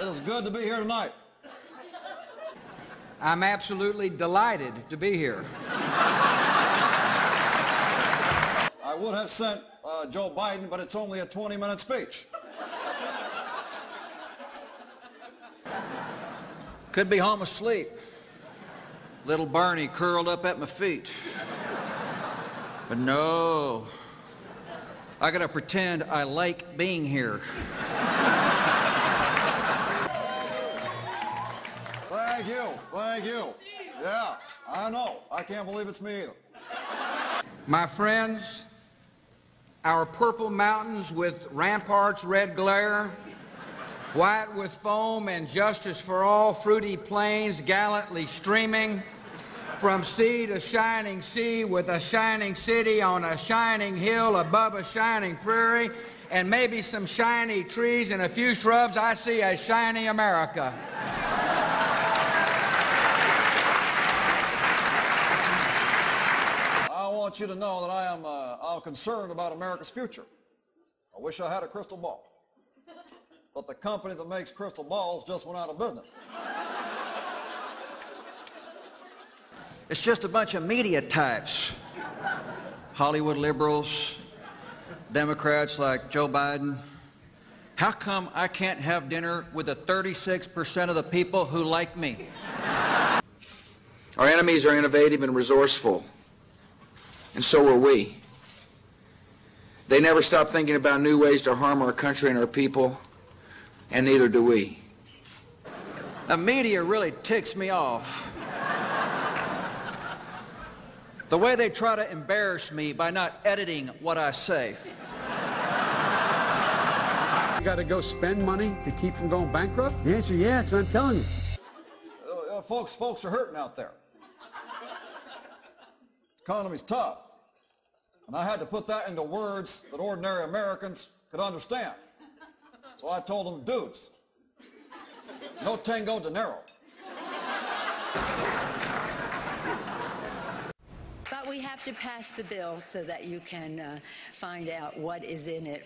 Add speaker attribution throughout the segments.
Speaker 1: It is good to be here tonight.
Speaker 2: I'm absolutely delighted to be here.
Speaker 1: I would have sent Joe Biden, but it's only a 20-minute speech.
Speaker 3: Could be home asleep. Little Barney curled up at my feet. But no, I gotta pretend I like being here.
Speaker 1: Thank you, thank you. Yeah, I know. I can't believe it's me either.
Speaker 2: My friends, our purple mountains with ramparts red glare, white with foam and justice for all, fruity plains gallantly streaming, from sea to shining sea with a shining city on a shining hill above a shining prairie, and maybe some shiny trees and a few shrubs, I see a shiny America.
Speaker 1: I want you to know that I'm concerned about America's future. I wish I had a crystal ball. But the company that makes crystal balls just went out of business.
Speaker 3: It's just a bunch of media types. Hollywood liberals, Democrats like Joe Biden. How come I can't have dinner with the 36% of the people who like me?
Speaker 4: Our enemies are innovative and resourceful, and so are we. They never stop thinking about new ways to harm our country and our people, and neither do we.
Speaker 3: The media really ticks me off. The way they try to embarrass me by not editing what I say.
Speaker 5: You got to go spend money to keep from going bankrupt? The answer, yeah, that's what I'm telling you.
Speaker 1: Folks are hurting out there. The economy's tough. And I had to put that into words that ordinary Americans could understand. So I told them, dudes, no tango dinero.
Speaker 6: But we have to pass the bill so that you can find out what is in it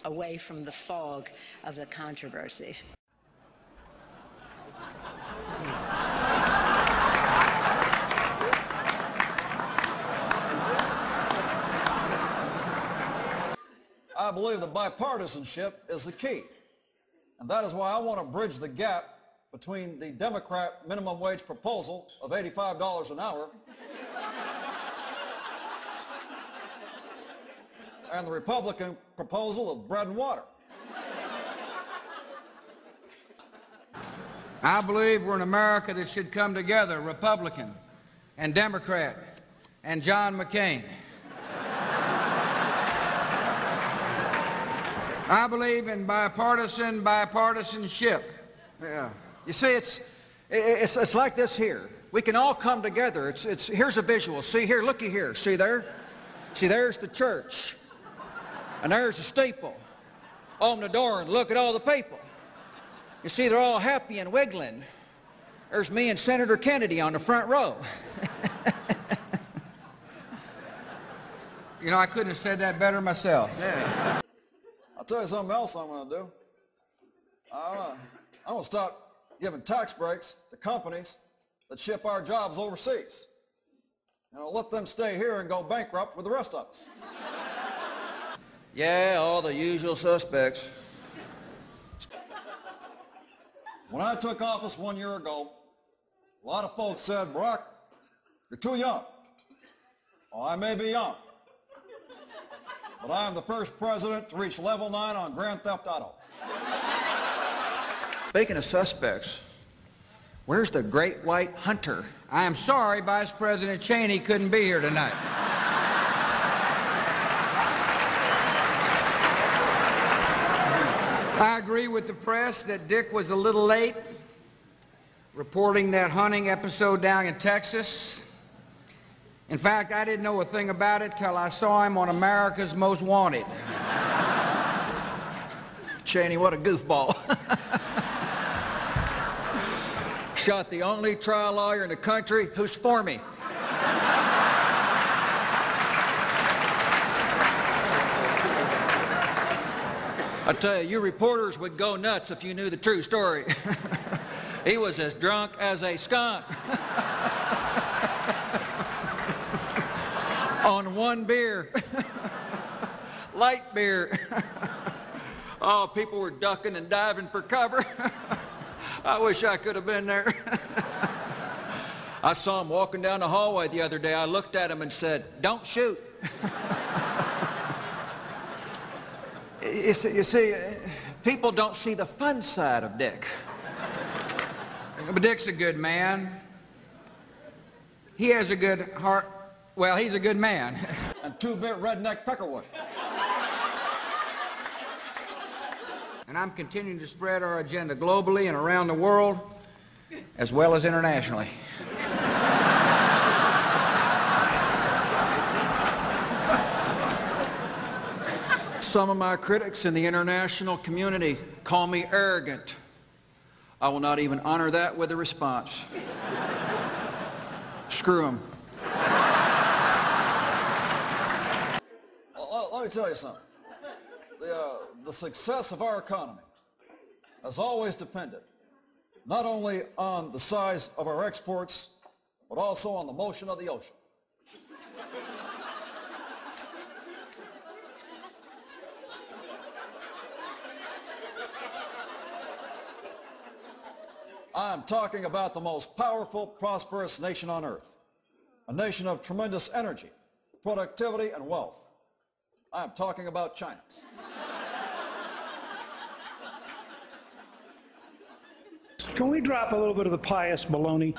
Speaker 6: away from the fog of the controversy.
Speaker 1: I believe that bipartisanship is the key. And that is why I want to bridge the gap between the Democrat minimum wage proposal of $85 an hour and the Republican proposal of bread and water.
Speaker 2: I believe we're an America that should come together, Republican and Democrat and John McCain. I believe in bipartisanship.
Speaker 3: Yeah. You see, it's like this here. We can all come together. Here's a visual. See here, looky here. See there? See, there's the church. And there's the steeple. Open the door and look at all the people. You see, they're all happy and wiggling. There's me and Senator Kennedy on the front row.
Speaker 2: You know, I couldn't have said that better myself.
Speaker 3: Yeah.
Speaker 1: I'll tell you something else I'm going to do. I'm going to start giving tax breaks to companies that ship our jobs overseas. You know, let them stay here and go bankrupt with the rest of us.
Speaker 3: Yeah, all the usual suspects.
Speaker 1: When I took office 1 year ago, a lot of folks said, Barack, you're too young. Well, I may be young, but I am the first president to reach level 9 on Grand Theft Auto.
Speaker 3: Speaking of suspects, where's the great white hunter?
Speaker 2: I am sorry Vice President Cheney couldn't be here tonight. I agree with the press that Dick was a little late reporting that hunting episode down in Texas. In fact, I didn't know a thing about it till I saw him on America's Most Wanted.
Speaker 3: Cheney, what a goofball. Shot the only trial lawyer in the country who's for me. I tell you, you reporters would go nuts if you knew the true story. He was as drunk as a skunk. On one beer. Light beer. Oh, people were ducking and diving for cover. I wish I could have been there. I saw him walking down the hallway the other day. I looked at him and said, "Don't shoot." You see, people don't see the fun side of Dick.
Speaker 2: But Dick's a good man. He has a good heart. Well, he's a good man.
Speaker 1: And two-bit redneck Peckerwood.
Speaker 2: And I'm continuing to spread our agenda globally and around the world, as well as internationally.
Speaker 3: Some of my critics in the international community call me arrogant. I will not even honor that with a response. Screw them.
Speaker 1: Let me tell you something. The success of our economy has always depended not only on the size of our exports, but also on the motion of the ocean. I'm talking about the most powerful, prosperous nation on earth, a nation of tremendous energy, productivity, and wealth. I'm talking about China.
Speaker 7: Can we drop a little bit of the pious baloney?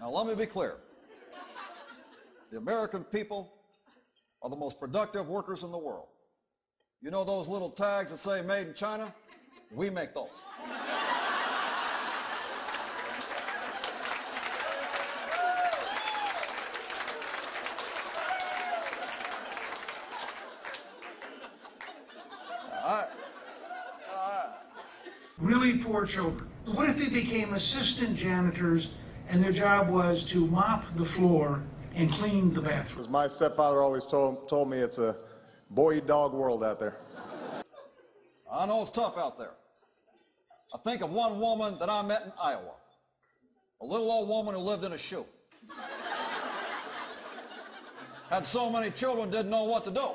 Speaker 1: Now let me be clear. The American people are the most productive workers in the world. You know those little tags that say made in China? We make those.
Speaker 7: Really poor children. What if they became assistant janitors and their job was to mop the floor and clean the bathroom?
Speaker 8: As my stepfather always told me, it's a boy-dog world out there.
Speaker 1: I know it's tough out there. I think of one woman that I met in Iowa. A little old woman who lived in a shoe. Had so many children, didn't know what to do.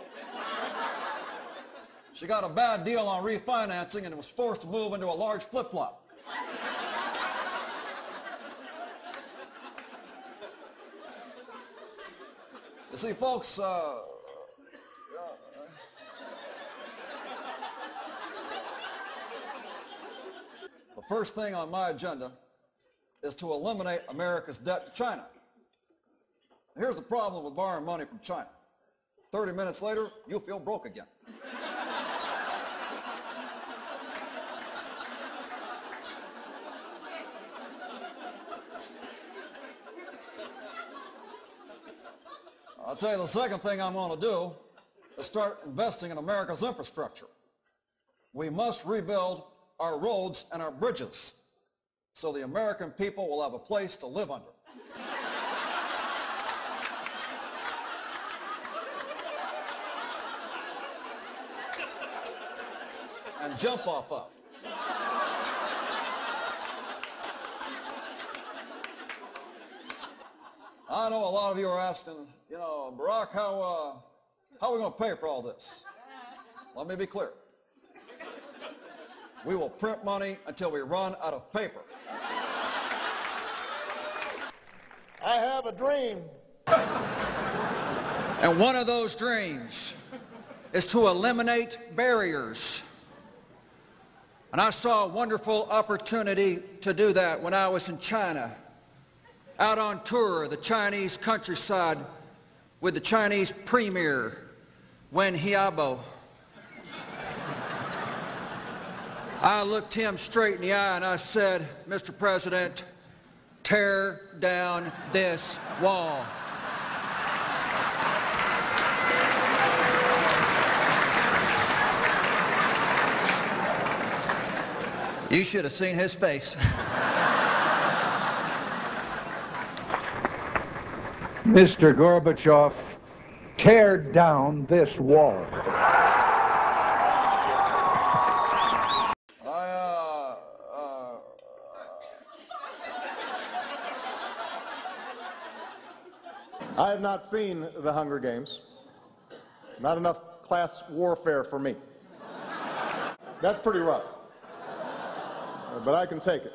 Speaker 1: She got a bad deal on refinancing and was forced to move into a large flip-flop. You see, folks, the first thing on my agenda is to eliminate America's debt to China. Here's the problem with borrowing money from China. 30 minutes later, you'll feel broke again. I'll tell you the second thing I'm going to do is start investing in America's infrastructure. We must rebuild our roads and our bridges so the American people will have a place to live under. And jump off of. I know a lot of you are asking, you know, Barack, how are we going to pay for all this? Let me be clear. We will print money until we run out of paper.
Speaker 8: I have a dream.
Speaker 3: And one of those dreams is to eliminate barriers. And I saw a wonderful opportunity to do that when I was in China, out on tour of the Chinese countryside with the Chinese premier, Wen Jiabao. I looked him straight in the eye and I said, "Mr. President, tear down this wall." You should have seen his face.
Speaker 9: Mr. Gorbachev, tear down this wall.
Speaker 8: I have not seen The Hunger Games. Not enough class warfare for me. That's pretty rough. But I can take it.